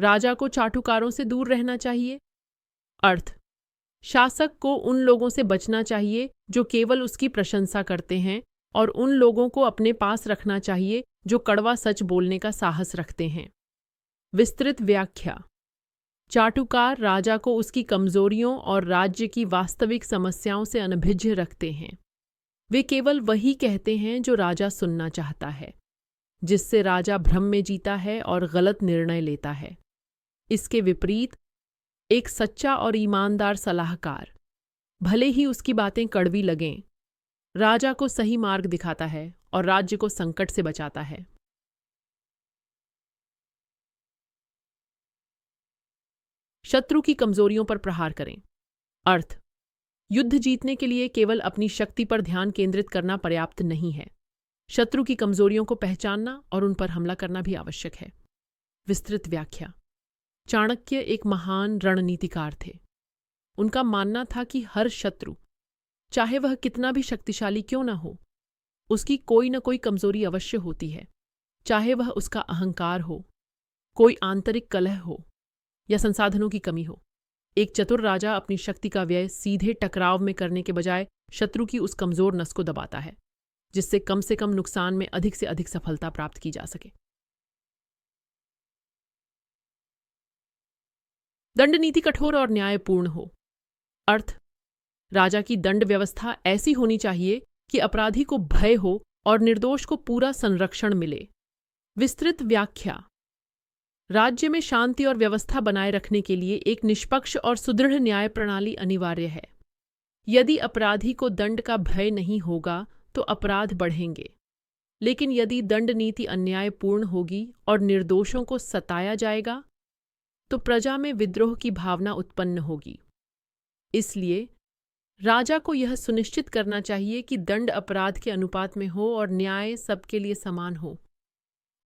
राजा को चाटुकारों से दूर रहना चाहिए। अर्थ, शासक को उन लोगों से बचना चाहिए जो केवल उसकी प्रशंसा करते हैं और उन लोगों को अपने पास रखना चाहिए जो कड़वा सच बोलने का साहस रखते हैं। विस्तृत व्याख्या। चाटुकार राजा को उसकी कमजोरियों और राज्य की वास्तविक समस्याओं से अनभिज्ञ रखते हैं। वे केवल वही कहते हैं जो राजा सुनना चाहता है, जिससे राजा भ्रम में जीता है और गलत निर्णय लेता है। इसके विपरीत एक सच्चा और ईमानदार सलाहकार, भले ही उसकी बातें कड़वी लगें, राजा को सही मार्ग दिखाता है और राज्य को संकट से बचाता है। शत्रु की कमजोरियों पर प्रहार करें। अर्थ, युद्ध जीतने के लिए केवल अपनी शक्ति पर ध्यान केंद्रित करना पर्याप्त नहीं है। शत्रु की कमजोरियों को पहचानना और उन पर हमला करना भी आवश्यक है। विस्तृत व्याख्या। चाणक्य एक महान रणनीतिकार थे। उनका मानना था कि हर शत्रु, चाहे वह कितना भी शक्तिशाली क्यों न हो, उसकी कोई न कोई कमजोरी अवश्य होती है, चाहे वह उसका अहंकार हो, कोई आंतरिक कलह हो या संसाधनों की कमी हो। एक चतुर राजा अपनी शक्ति का व्यय सीधे टकराव में करने के बजाय शत्रु की उस कमजोर नस को दबाता है, जिससे कम से कम नुकसान में अधिक से अधिक सफलता प्राप्त की जा सके। दंड नीति कठोर और न्यायपूर्ण हो। अर्थ, राजा की दंड व्यवस्था ऐसी होनी चाहिए कि अपराधी को भय हो और निर्दोष को पूरा संरक्षण मिले। विस्तृत व्याख्या। राज्य में शांति और व्यवस्था बनाए रखने के लिए एक निष्पक्ष और सुदृढ़ न्याय प्रणाली अनिवार्य है। यदि अपराधी को दंड का भय नहीं होगा तो अपराध बढ़ेंगे, लेकिन यदि दंड नीति अन्यायपूर्ण होगी और निर्दोषों को सताया जाएगा तो प्रजा में विद्रोह की भावना उत्पन्न होगी। इसलिए राजा को यह सुनिश्चित करना चाहिए कि दंड अपराध के अनुपात में हो और न्याय सबके लिए समान हो।